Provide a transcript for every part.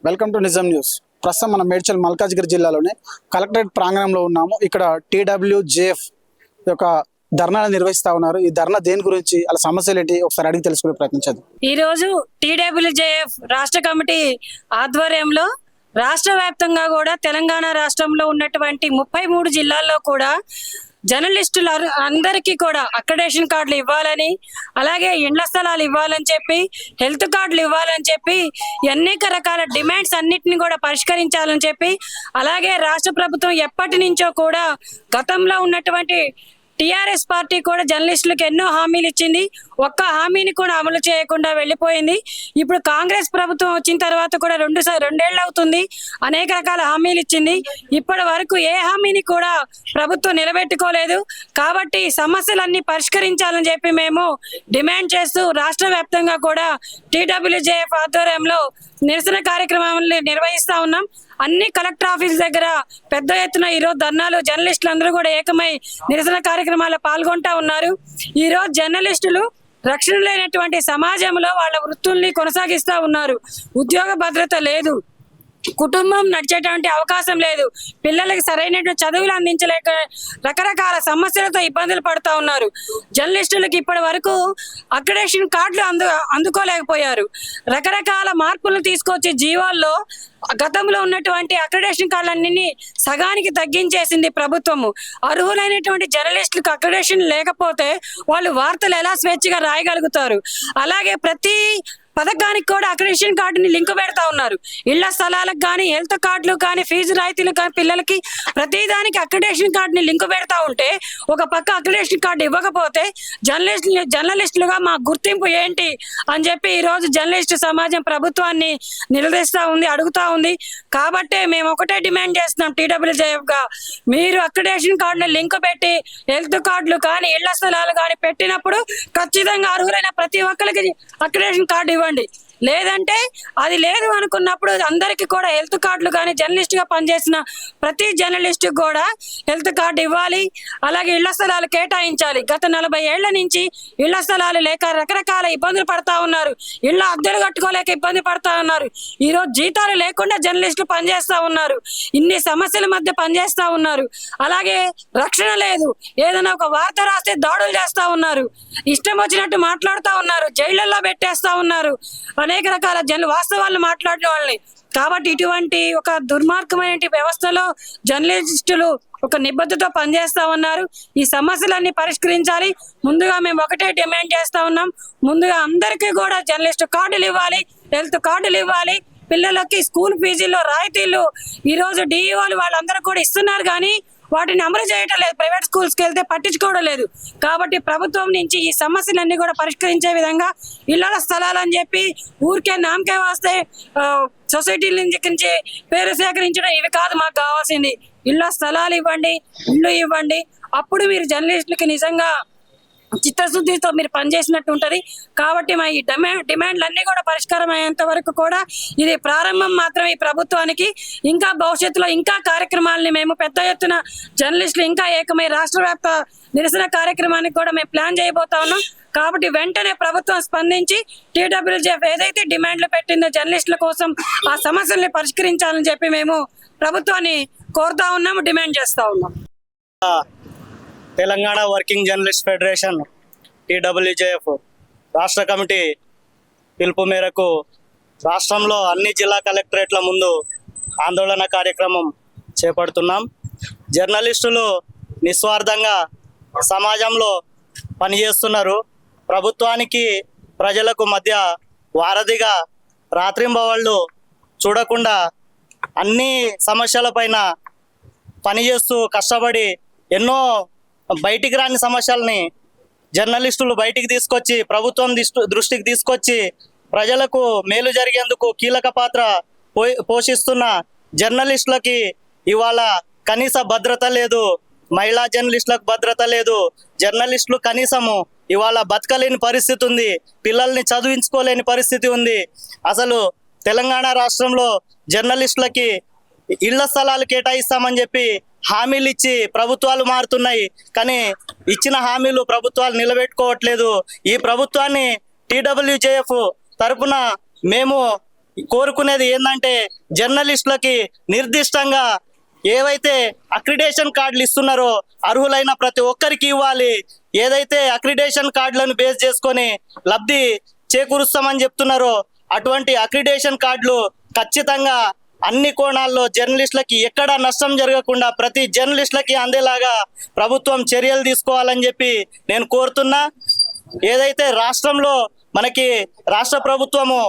Welcome to నిజం news. ప్రస్తుతం మనం మేడ్చల్ మల్కాజ్గిరి జిల్లాలోనే కలెక్టరేట్ ప్రాంగణంలో ఉన్నాము. ఇక్కడ TWJF యొక్క ధర్నాలు నిర్వహిస్తా ఉన్నారు. ఈ ధర్నా దేని గురించి, అలా సమస్యలు ఏంటి ఒకసారి అడిగి తెలుసుకునే ప్రయత్నించదు. ఈ రోజు TWJF రాష్ట్ర కమిటీ ఆధ్వర్యంలో రాష్ట్ర వ్యాప్తంగా కూడా తెలంగాణ రాష్ట్రంలో ఉన్నటువంటి 33 జిల్లాల్లో కూడా జర్నలిస్టులు అందరికీ కూడా అక్రెడిటేషన్ కార్డులు ఇవ్వాలని, అలాగే ఇండ్ల స్థలాలు ఇవ్వాలని చెప్పి, హెల్త్ కార్డులు ఇవ్వాలని చెప్పి, అనేక రకాల డిమాండ్స్ అన్నిటిని కూడా పరిష్కరించాలని చెప్పి, అలాగే రాష్ట్ర ప్రభుత్వం ఎప్పటి నుంచో కూడా గతంలో ఉన్నటువంటి TRS పార్టీ కూడా జర్నలిస్టులకు ఎన్నో హామీలు ఇచ్చింది. ఒక్క హామీని కూడా అమలు చేయకుండా వెళ్ళిపోయింది. ఇప్పుడు కాంగ్రెస్ ప్రభుత్వం వచ్చిన తర్వాత కూడా రెండేళ్ళు అవుతుంది, అనేక రకాల హామీలు ఇచ్చింది. ఇప్పటి వరకు ఏ హామీని కూడా ప్రభుత్వం నిలబెట్టుకోలేదు. కాబట్టి సమస్యలన్నీ పరిష్కరించాలని చెప్పి మేము డిమాండ్ చేస్తూ రాష్ట్ర వ్యాప్తంగా కూడా TWJF ఆధ్వర్యంలో నిరసన కార్యక్రమాలను నిర్వహిస్తా ఉన్నాం. అన్ని కలెక్టర్ ఆఫీస్ దగ్గర పెద్ద ఎత్తున ఈరోజు ధర్నాలు, జర్నలిస్టులు అందరూ కూడా ఏకమై నిరసన కార్యక్రమాల్లో పాల్గొంటా ఉన్నారు. ఈరోజు జర్నలిస్టులు రక్షణ లేనటువంటి సమాజంలో వాళ్ళ వృత్తుల్ని కొనసాగిస్తూ ఉన్నారు. ఉద్యోగ భద్రత లేదు, కుటుంబం నడిచేటువంటి అవకాశం లేదు, పిల్లలకి సరైనటువంటి చదువులు అందించలేక రకరకాల సమస్యలతో ఇబ్బందులు పడుతూ ఉన్నారు. జర్నలిస్టులకు ఇప్పటి వరకు అక్రెడిటేషన్ కార్డులు అందుకోలేకపోయారు. రకరకాల మార్పులు తీసుకొచ్చి జీవాల్లో గతంలో ఉన్నటువంటి అక్రెడిటేషన్ కార్డులన్నీ సగానికి తగ్గించేసింది ప్రభుత్వము. అర్హులైనటువంటి జర్నలిస్టులకు అక్రెడిటేషన్ లేకపోతే వాళ్ళు వార్తలు ఎలా స్వేచ్ఛగా రాయగలుగుతారు? అలాగే ప్రతి పథకానికి కూడా అక్రెడిటేషన్ కార్డుని లింక్ పెడతా ఉన్నారు. ఇళ్ల స్థలాలకు కానీ, హెల్త్ కార్డులు కానీ, ఫీజు రాయితీలు కానీ, పిల్లలకి ప్రతిదానికి అక్రెడిటేషన్ కార్డుని లింక్ పెడతా ఉంటే, ఒక పక్క అక్రెడిటేషన్ కార్డు ఇవ్వకపోతే జర్నలిస్టులుగా మా గుర్తింపు ఏంటి అని చెప్పి ఈరోజు జర్నలిస్టు సమాజం ప్రభుత్వాన్ని నిలదీస్తూ ఉంది, అడుగుతా ఉంది. కాబట్టే మేము ఒకటే డిమాండ్ చేస్తున్నాం TWJF గా, మీరు అక్రెడిటేషన్ కార్డుని లింక్ పెట్టి హెల్త్ కార్డులు కానీ, ఇళ్ల స్థలాలు కానీ పెట్టినప్పుడు ఖచ్చితంగా అర్హులైన ప్రతి ఒక్కరికి అక్రెడిటేషన్ కార్డు ఇవ్వండి. లేదంటే అది లేదు అనుకున్నప్పుడు అందరికీ కూడా హెల్త్ కార్డులు కానీ, జర్నలిస్ట్గా పనిచేసిన ప్రతి జర్నలిస్ట్కి కూడా హెల్త్ కార్డు ఇవ్వాలి. అలాగే ఇళ్ల స్థలాలు కేటాయించాలి. గత 40 ఏళ్ల నుంచి ఇళ్ల స్థలాలు లేక రకరకాల ఇబ్బందులు పడతా ఉన్నారు. ఇళ్ల అద్దెలు కట్టుకోలేక ఇబ్బంది పడతా ఉన్నారు. ఈరోజు జీతాలు లేకుండా జర్నలిస్టులు పనిచేస్తూ ఉన్నారు. ఇన్ని సమస్యల మధ్య పనిచేస్తూ ఉన్నారు. అలాగే రక్షణ లేదు. ఏదైనా ఒక వార్త రాస్తే దాడులు చేస్తూ ఉన్నారు, ఇష్టం వచ్చినట్టు మాట్లాడుతూ ఉన్నారు, జైళ్లలో పెట్టేస్తా ఉన్నారు, అనేక రకాల వాస్తవాలను మాట్లాడిన వాళ్ళని. కాబట్టి ఇటువంటి ఒక దుర్మార్గమైన వ్యవస్థలో జర్నలిస్టులు ఒక నిబద్ధతతో పనిచేస్తా ఉన్నారు. ఈ సమస్యలన్నీ పరిష్కరించాలి. ముందుగా మేము ఒకటే డిమాండ్ చేస్తా ఉన్నాం. ముందుగా అందరికీ కూడా జర్నలిస్టు కార్డులు ఇవ్వాలి, హెల్త్ కార్డులు ఇవ్వాలి. పిల్లలకి స్కూల్ ఫీజుల్లో రాయితీలు ఈరోజు DEOలు వాళ్ళందరూ కూడా ఇస్తున్నారు, కానీ వాటిని అమలు చేయటం లేదు. ప్రైవేట్ స్కూల్స్కి వెళ్తే పట్టించుకోవడం లేదు. కాబట్టి ప్రభుత్వం నుంచి ఈ సమస్యలన్నీ కూడా పరిష్కరించే విధంగా ఇళ్ల స్థలాలు అని చెప్పి ఊరికే నామకే వస్తే సొసైటీల నుంచి పేరు సేకరించడం ఇవి కాదు మాకు కావాల్సింది. ఇళ్ల స్థలాలు ఇవ్వండి, ఇల్లు ఇవ్వండి. అప్పుడు మీరు జర్నలిస్టులకి నిజంగా చిత్తశుద్ధితో మీరు పనిచేసినట్టు ఉంటుంది. కాబట్టి మా ఈ డిమాండ్లన్నీ కూడా పరిష్కారం అయ్యేంత వరకు కూడా ఇది ప్రారంభం మాత్రమే ఈ ప్రభుత్వానికి. ఇంకా భవిష్యత్తులో ఇంకా కార్యక్రమాలని మేము పెద్ద ఎత్తున జర్నలిస్టులు ఇంకా ఏకమై రాష్ట్ర వ్యాప్త నిరసన కార్యక్రమానికి కూడా మేము ప్లాన్ చేయబోతా ఉన్నాం. కాబట్టి వెంటనే ప్రభుత్వం స్పందించి TWJF ఏదైతే డిమాండ్లు పెట్టిందో జర్నలిస్టుల కోసం ఆ సమస్యల్ని పరిష్కరించాలని చెప్పి మేము ప్రభుత్వాన్ని కోరుతా ఉన్నాము, డిమాండ్ చేస్తా ఉన్నాం. Telangana working journalist federation TWJF రాష్ట్ర కమిటీ పిలుపు మేరకు రాష్ట్రంలో అన్ని జిల్లా కలెక్టరేట్ల ముందు ఆందోళన కార్యక్రమం చేపడుతున్నాం. జర్నలిస్టులు నిస్వార్థంగా సమాజంలో పనిచేస్తున్నారు. ప్రభుత్వానికి ప్రజలకు మధ్య వారధిగా రాత్రింబవళ్ళు చూడకుండా అన్ని సమస్యలపైన పనిచేస్తూ కష్టపడి ఎన్నో బయటికి రాని సమస్యల్ని జర్నలిస్టులు బయటికి తీసుకొచ్చి ప్రభుత్వం దృష్టికి తీసుకొచ్చి ప్రజలకు మేలు జరిగేందుకు కీలక పాత్ర పోషిస్తున్న జర్నలిస్టులకి ఇవాళ కనీస భద్రత లేదు. మహిళా జర్నలిస్టులకు భద్రత లేదు. జర్నలిస్టులు కనీసము ఇవాళ బతకలేని పరిస్థితి ఉంది, పిల్లల్ని చదివించుకోలేని పరిస్థితి ఉంది. అసలు తెలంగాణ రాష్ట్రంలో జర్నలిస్టులకి ఇళ్ల స్థలాలు కేటాయిస్తామని చెప్పి హామీలు ఇచ్చి ప్రభుత్వాలు మారుతున్నాయి, కానీ ఇచ్చిన హామీలు ప్రభుత్వాలు నిలబెట్టుకోవట్లేదు. ఈ ప్రభుత్వాన్ని TWJF తరపున మేము కోరుకునేది ఏంటంటే జర్నలిస్టులకి నిర్దిష్టంగా ఏవైతే అక్రిడేషన్ కార్డులు ఇస్తున్నారో అర్హులైన ప్రతి ఒక్కరికి ఇవ్వాలి. ఏదైతే అక్రిడేషన్ కార్డులను బేస్ చేసుకొని లబ్ధి చేకూరుస్తామని చెప్తున్నారో అటువంటి అక్రిడేషన్ కార్డులు ఖచ్చితంగా అన్ని కోణాల్లో జర్నలిస్టులకి ఎక్కడ నష్టం జరగకుండా ప్రతి జర్నలిస్టులకి అందేలాగా ప్రభుత్వం చర్యలు తీసుకోవాలని చెప్పి నేను కోరుతున్నా. ఏదైతే రాష్ట్రంలో మనకి రాష్ట్ర ప్రభుత్వము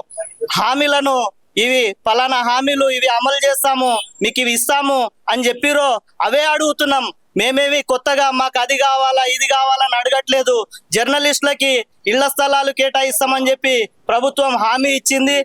హామీలను ఇవి ఫలానా హామీలు ఇవి అమలు చేస్తాము మీకు ఇవి ఇస్తాము అని చెప్పిరో అవే అడుగుతున్నాం. మేమేమి కొత్తగా మాకు అది కావాలా ఇది కావాలని అడగట్లేదు. జర్నలిస్టులకి ఇళ్ల స్థలాలు కేటాయిస్తామని చెప్పి ప్రభుత్వం హామీ ఇచ్చింది.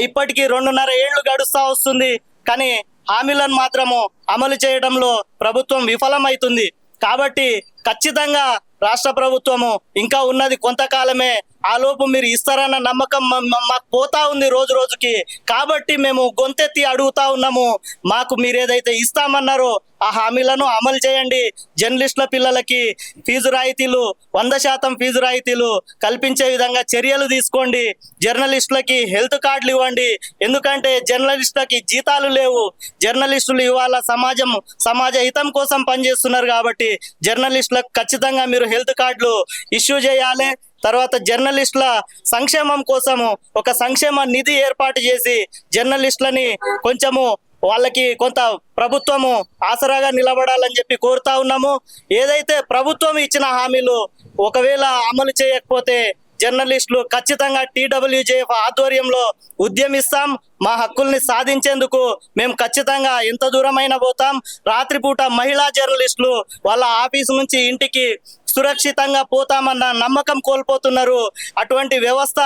ఇప్పటికీ 2.5 ఏళ్లు గడుస్తా వస్తుంది. కానీ హామీలను మాత్రము అమలు చేయడంలో ప్రభుత్వం విఫలమైతుంది. కాబట్టి ఖచ్చితంగా రాష్ట్ర ప్రభుత్వము ఇంకా ఉన్నది కొంతకాలమే. ఆ లోపు మీరు ఇస్తారన్న నమ్మకం మాకు పోతా ఉంది రోజు రోజుకి. కాబట్టి మేము గొంతెత్తి అడుగుతా ఉన్నాము, మాకు మీరు ఏదైతే ఇస్తామన్నారో ఆ హామీలను అమలు చేయండి. జర్నలిస్టుల పిల్లలకి ఫీజు రాయితీలు 100% ఫీజు రాయితీలు కల్పించే విధంగా చర్యలు తీసుకోండి. జర్నలిస్టులకి హెల్త్ కార్డులు ఇవ్వండి. ఎందుకంటే జర్నలిస్టులకి జీతాలు లేవు. జర్నలిస్టులు ఇవాళ సమాజ హితం కోసం పనిచేస్తున్నారు. కాబట్టి జర్నలిస్టులకు ఖచ్చితంగా మీరు హెల్త్ కార్డులు ఇష్యూ చేయాలి. తర్వాత జర్నలిస్టుల సంక్షేమం కోసము ఒక సంక్షేమ నిధి ఏర్పాటు చేసి జర్నలిస్టులని కొంచెము వాళ్ళకి కొంత ప్రభుత్వము ఆసరాగా నిలబడాలని చెప్పి కోరుతా ఉన్నాము. ఏదైతే ప్రభుత్వం ఇచ్చిన హామీలు ఒకవేళ అమలు చేయకపోతే జర్నలిస్టులు ఖచ్చితంగా TWJF ఆధ్వర్యంలో ఉద్యమిస్తాం. మా హక్కుల్ని సాధించేందుకు మేము ఖచ్చితంగా ఎంత దూరమైనా పోతాం. రాత్రిపూట మహిళా జర్నలిస్టులు వాళ్ళ ఆఫీసు నుంచి ఇంటికి సురక్షితంగా పోతామన్న నమ్మకం కోల్పోతున్నారు. అటువంటి వ్యవస్థ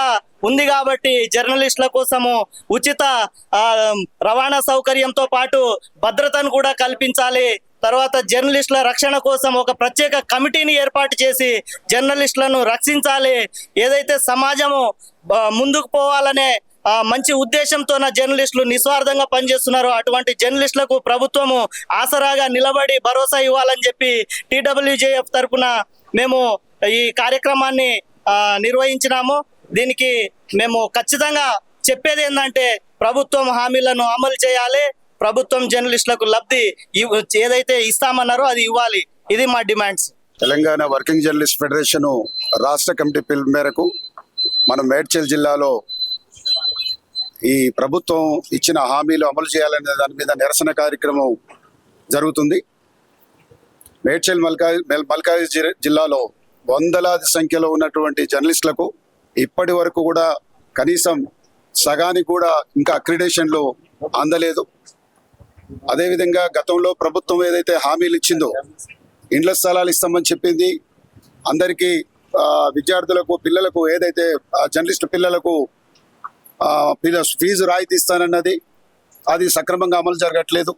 ఉంది కాబట్టి జర్నలిస్టుల కోసము ఉచిత రవాణా సౌకర్యంతో పాటు భద్రతను కూడా కల్పించాలి. తర్వాత జర్నలిస్టుల రక్షణ కోసం ఒక ప్రత్యేక కమిటీని ఏర్పాటు చేసి జర్నలిస్టులను రక్షించాలి. ఏదైతే సమాజము ముందుకు పోవాలనే మంచి ఉద్దేశంతో జర్నలిస్టులు నిస్వార్థంగా పనిచేస్తున్నారో అటువంటి జర్నలిస్టులకు ప్రభుత్వము ఆసరాగా నిలబడి భరోసా ఇవ్వాలని చెప్పి TWJF తరపున మేము ఈ కార్యక్రమాన్ని నిర్వహించినాము. దీనికి మేము ఖచ్చితంగా చెప్పేది ఏంటంటే ప్రభుత్వం హామీలను అమలు చేయాలి. ప్రభుత్వం జర్నలిస్టులకు లబ్ధి ఏదైతే ఇస్తామన్నారో అది ఇవ్వాలి. ఇది మా demands. Telangana working journalist federation రాష్ట్ర కమిటీ పిలుపు మేరకు మన మేడ్చల్ జిల్లాలో ఈ ప్రభుత్వం ఇచ్చిన హామీలు అమలు చేయాలనే దాని మీద నిరసన కార్యక్రమం జరుగుతుంది. మేడ్చల్ మల్కాజ్ జిల్లాలో వందలాది సంఖ్యలో ఉన్నటువంటి జర్నలిస్టులకు ఇప్పటి వరకు కూడా కనీసం సగానికి కూడా ఇంకా అక్రిడేషన్లు అందలేదు. అదేవిధంగా గతంలో ప్రభుత్వం ఏదైతే హామీలు ఇచ్చిందో ఇండ్ల స్థలాలు ఇస్తామని చెప్పింది, అందరికీ విద్యార్థులకు పిల్లలకు ఏదైతే జర్నలిస్టు పిల్లలకు ఫీజు రాయితీ ఇస్తానన్నది అది సక్రమంగా అమలు జరగట్లేదు.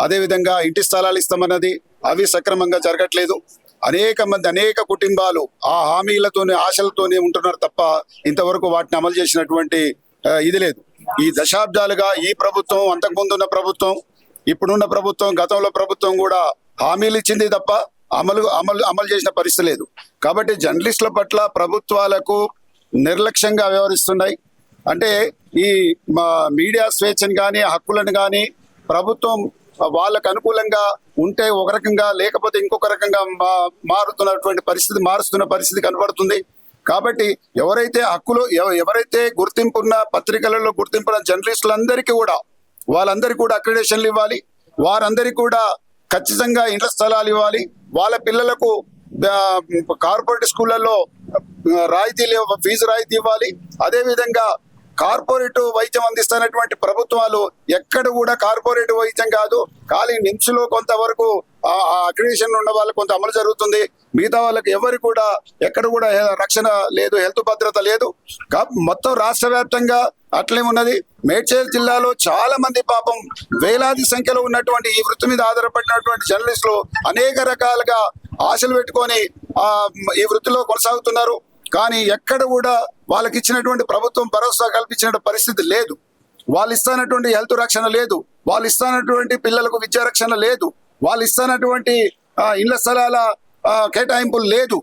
అదేవిధంగా ఇంటి స్థలాలు ఇస్తామన్నది అవి సక్రమంగా జరగట్లేదు. అనేక కుటుంబాలు ఆ హామీలతోనే ఆశలతోనే ఉంటున్నారు తప్ప ఇంతవరకు వాటిని అమలు చేసినటువంటి ఇది లేదు. ఈ దశాబ్దాలుగా ఈ ప్రభుత్వం, అంతకుముందున్న ప్రభుత్వం, ఇప్పుడున్న ప్రభుత్వం, గతంలో ప్రభుత్వం కూడా హామీలు ఇచ్చింది తప్ప అమలు చేసిన పరిస్థితి లేదు. కాబట్టి జర్నలిస్టుల పట్ల ప్రభుత్వాలకు నిర్లక్ష్యంగా వ్యవహరిస్తున్నాయి. అంటే ఈ మీడియా స్వేచ్ఛను కానీ హక్కులను కానీ ప్రభుత్వం వాళ్ళకు అనుకూలంగా ఉంటే ఒక రకంగా, లేకపోతే ఇంకొక రకంగా మారుస్తున్న పరిస్థితి కనబడుతుంది. కాబట్టి ఎవరైతే ఎవరైతే గుర్తింపున్న పత్రికలలో గుర్తింపున్న జర్నలిస్టులందరికీ కూడా వాళ్ళందరికీ కూడా అక్రిడేషన్లు ఇవ్వాలి. వారందరికీ కూడా ఖచ్చితంగా ఇండ్ల స్థలాలు ఇవ్వాలి. వాళ్ళ పిల్లలకు కార్పొరేట్ స్కూళ్ళల్లో ఫీజు రాయితీ ఇవ్వాలి. అదేవిధంగా కార్పొరేట్ వైద్యం అందిస్తున్నటువంటి ప్రభుత్వాలు ఎక్కడ కూడా కార్పొరేట్ వైద్యం కాదు, ఖాళీ నిమ్స్లో కొంతవరకు అక్రిడేషన్ ఉన్న వాళ్ళకి కొంత అమలు జరుగుతుంది. మిగతా వాళ్ళకి ఎవరికి కూడా ఎక్కడ కూడా రక్షణ లేదు, హెల్త్ భద్రత లేదు. మొత్తం రాష్ట్ర వ్యాప్తంగా అట్లే ఉన్నది. మేడ్చల్ జిల్లాలో చాలా మంది పాపం వేలాది సంఖ్యలో ఉన్నటువంటి ఈ వృత్తి మీద ఆధారపడినటువంటి జర్నలిస్టులు అనేక రకాలుగా ఆశలు పెట్టుకొని ఈ వృత్తిలో కొనసాగుతున్నారు. కానీ ఎక్కడ కూడా వాళ్ళకి ఇచ్చినటువంటి ప్రభుత్వం భరోసా కల్పించిన పరిస్థితి లేదు. వాళ్ళు ఇస్తున్నటువంటి హెల్త్ రక్షణ లేదు, వాళ్ళు ఇస్తున్నటువంటి పిల్లలకు విద్యా రక్షణ లేదు, వాళ్ళు ఇస్తున్నటువంటి ఇళ్ల స్థలాల కేటాయింపులు లేదు.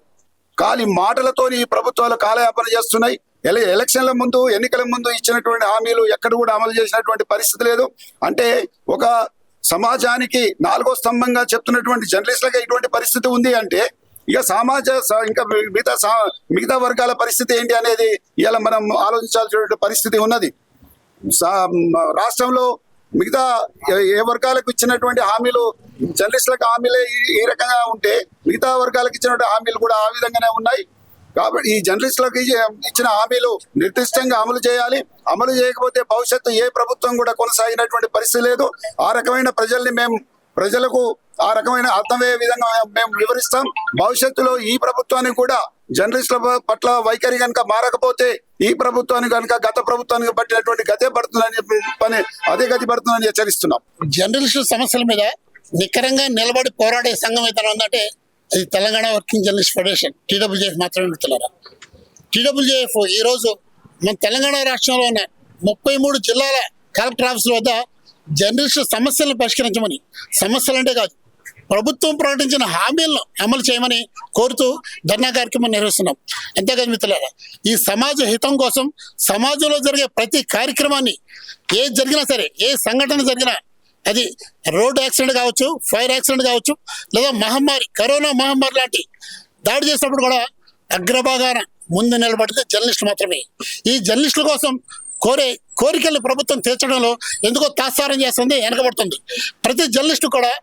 ఖాళీ మాటలతోని ఈ ప్రభుత్వాలు కాలయాపన చేస్తున్నాయి. ఎలక్షన్ల ముందు ఎన్నికల ముందు ఇచ్చినటువంటి హామీలు ఎక్కడ కూడా అమలు చేసినటువంటి పరిస్థితి లేదు. అంటే ఒక సమాజానికి 4వ స్తంభంగా చెప్తున్నటువంటి జర్నలిస్టులకి ఇటువంటి పరిస్థితి ఉంది అంటే ఇక ఇంకా మిగతా వర్గాల పరిస్థితి ఏంటి అనేది ఇవాళ మనం ఆలోచించాల్సిన పరిస్థితి ఉన్నది. రాష్ట్రంలో మిగతా ఏ వర్గాలకు ఇచ్చినటువంటి హామీలు జర్నలిస్టులకు హామీలే ఈ రకంగా ఉంటే మిగతా వర్గాలకు ఇచ్చినటువంటి హామీలు కూడా ఆ విధంగానే ఉన్నాయి. కాబట్టి ఈ జర్నలిస్టులకు ఇచ్చిన హామీలు నిర్దిష్టంగా అమలు చేయాలి. అమలు చేయకపోతే భవిష్యత్తు ఏ ప్రభుత్వం కూడా కొనసాగినటువంటి పరిస్థితి లేదు. ఆ రకమైన ప్రజలకు ఆ రకమైన అర్థమయ్యే విధంగా మేము వివరిస్తాం. భవిష్యత్తులో ఈ ప్రభుత్వానికి కూడా జర్నలిస్టుల పట్ల వైఖరి కనుక మారకపోతే ఈ ప్రభుత్వానికి కనుక గత ప్రభుత్వానికి పట్టినటువంటి గతే పడుతుందని అదే గతి పడుతుందని హెచ్చరిస్తున్నాం. జర్నలిస్టుల సమస్యల మీద నికరంగా నిలబడి పోరాడే సంఘం అయితే ఉందంటే అది Telangana working journalist federation, TWJF మాత్రమే మిత్రులారా. TWJF ఈరోజు మన తెలంగాణ రాష్ట్రంలో ఉన్న 33 జిల్లాల కలెక్టర్ ఆఫీసుల వద్ద జర్నలిస్టుల సమస్యలను పరిష్కరించమని, సమస్యలంటే కాదు ప్రభుత్వం ప్రకటించిన హామీలను అమలు చేయమని కోరుతూ ధర్నా కార్యక్రమం నిర్వహిస్తున్నాం. అంతేకాదు మిత్రులారా, ఈ సమాజ హితం కోసం సమాజంలో జరిగే ప్రతి కార్యక్రమాన్ని ఏది జరిగినా సరే, ఏ సంఘటన జరిగినా, అది రోడ్డు యాక్సిడెంట్ కావచ్చు, ఫైర్ యాక్సిడెంట్ కావచ్చు, లేదా మహమ్మారి, కరోనా మహమ్మారి లాంటి దాడి చేసినప్పుడు కూడా అగ్రభాగాన ముందు నిలబడితే జర్నలిస్టులు మాత్రమే. ఈ జర్నలిస్టుల కోసం కోరికలు ప్రభుత్వం తీర్చడంలో ఎందుకో తాత్సారం చేస్తుంది, వెనకబడుతుంది. ప్రతి జర్నలిస్టు కూడా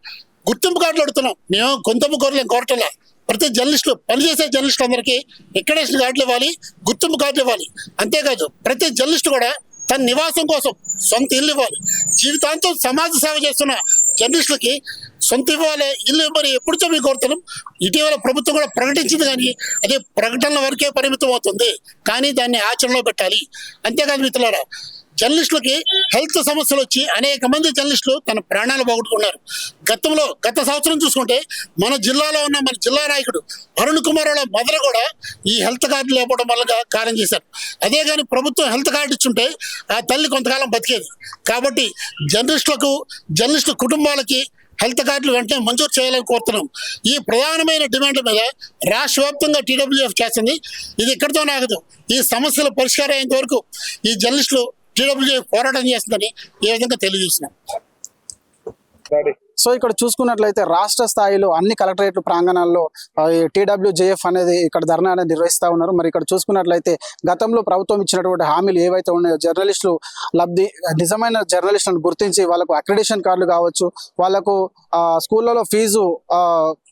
గుర్తింపు కార్డులు అడుగుతున్నాం. మేము గొంతమ్మ కోరటంలా ప్రతి జర్నలిస్టులు, పనిచేసే జర్నలిస్టులు అందరికీ ఎక్కడేషన్ కార్డులు ఇవ్వాలి, గుర్తింపు కార్డులు ఇవ్వాలి. అంతేకాదు ప్రతి జర్నలిస్టు కూడా తన నివాసం కోసం సొంత ఇల్లు ఇవ్వాలి. జీవితాంతం సమాజ సేవ చేస్తున్న జర్నలిస్టులకి సొంత ఇవ్వాలి, ఇల్లు ఇవ్వాలి ఎప్పుడు చెప్పి కోరుతున్నాం. ఇటీవల ప్రభుత్వం కూడా ప్రకటించింది, కానీ అది ప్రకటనల వరకే పరిమితం అవుతుంది, కానీ దాన్ని ఆచరణలో పెట్టాలి. అంతేకాదు మిత్రులారా, జర్నలిస్టులకి హెల్త్ సమస్యలు వచ్చి అనేక మంది జర్నలిస్టులు తన ప్రాణాలు పోగొట్టుకున్నారు. గత సంవత్సరం చూసుకుంటే మన జిల్లాలో ఉన్న మన జిల్లా నాయకుడు అరుణ్ కుమార్ వాళ్ళ మదర్ కూడా ఈ హెల్త్ కార్డు లేకపోవడం వల్ల కాలం చేశారు. అదే కానీ ప్రభుత్వం హెల్త్ కార్డు ఇచ్చుంటే ఆ తల్లి కొంతకాలం బతికేది. కాబట్టి జర్నలిస్టు కుటుంబాలకి హెల్త్ కార్డులు వెంటనే మంజూరు చేయాలని కోరుతున్నాం. ఈ ప్రధానమైన డిమాండ్ల మీద రాష్ట్ర వ్యాప్తంగా TWJF చేస్తుంది. ఇది ఇక్కడితో ఆగదు. ఈ సమస్యల పరిష్కారం అయ్యేంత వరకు ఈ జర్నలిస్టులు TWJF పోరాటం చేస్తుందని ఈ విధంగా తెలియజేస్తున్నాం. సో ఇక్కడ చూసుకున్నట్లయితే రాష్ట్ర స్థాయిలో అన్ని కలెక్టరేట్ ప్రాంగణాల్లో TWJF అనేది ఇక్కడ ధర్నా అనేది నిర్వహిస్తూ ఉన్నారు. మరి ఇక్కడ చూసుకున్నట్లయితే గతంలో ప్రభుత్వం ఇచ్చినటువంటి హామీలు ఏవైతే ఉన్నాయో జర్నలిస్టులు నిజమైన జర్నలిస్టులను గుర్తించి వాళ్ళకు అక్రిడేషన్ కార్డులు కావచ్చు, వాళ్ళకు స్కూళ్ళలో ఫీజు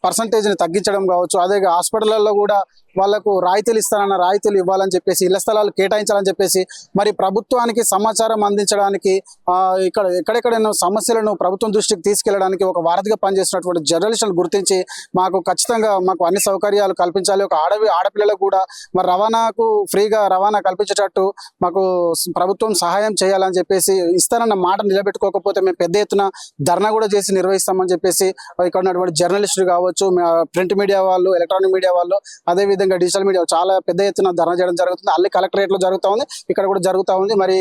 పర్సంటేజ్ని తగ్గించడం కావచ్చు, అదే హాస్పిటల్లో కూడా వాళ్ళకు రాయితీలు ఇస్తారన్న రాయితీలు ఇవ్వాలని చెప్పేసి, ఇళ్ల స్థలాలు కేటాయించాలని చెప్పేసి, మరి ప్రభుత్వానికి సమాచారం అందించడానికి ఎక్కడెక్కడైనా సమస్యలను ప్రభుత్వం దృష్టికి తీసుకెళ్లడానికి ఒక వారధిగా పనిచేస్తున్నటువంటి జర్నలిస్టులను గుర్తించి మాకు ఖచ్చితంగా అన్ని సౌకర్యాలు కల్పించాలి. ఒక ఆడపిల్లలకు కూడా మరి రవాణాకు ఫ్రీగా రవాణా కల్పించేటట్టు మాకు ప్రభుత్వం సహాయం చేయాలని చెప్పేసి, ఇస్తారన్న మాట నిలబెట్టుకోకపోతే మేము పెద్ద ఎత్తున ధర్నా కూడా చేసి నిర్వహిస్తామని చెప్పేసి ఇక్కడ ఉన్నటువంటి జర్నలిస్టులు కావచ్చు, ప్రింట్ మీడియా వాళ్ళు, ఎలక్ట్రానిక్ మీడియా వాళ్ళు, అదేవిధంగా డిజిటల్ మీడియా చాలా పెద్ద ఎత్తున ధర్నా చేయడం జరుగుతుంది. అన్ని కలెక్టరేట్ లో జరుగుతూ ఉంది, ఇక్కడ కూడా జరుగుతూ ఉంది. మరి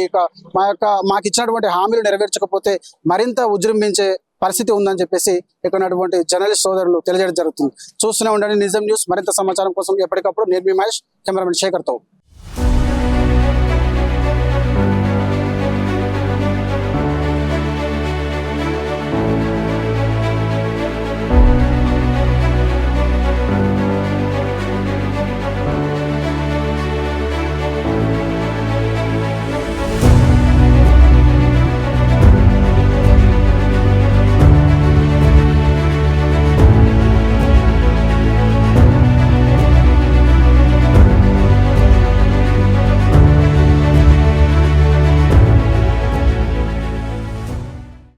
మాకు ఇచ్చినటువంటి హామీలు నెరవేర్చకపోతే మరింత ఉజృంభించే పరిస్థితి ఉందని చెప్పేసి ఇక్కడ ఉన్నటువంటి జర్నలిస్ట్ సోదరులు తెలియజేయడం జరుగుతుంది. చూస్తూనే ఉండండి నిజం న్యూస్. మరింత సమాచారం కోసం ఎప్పటికప్పుడు నేను మీ మహేష్, కెమెరామెన్ శేఖర్తో.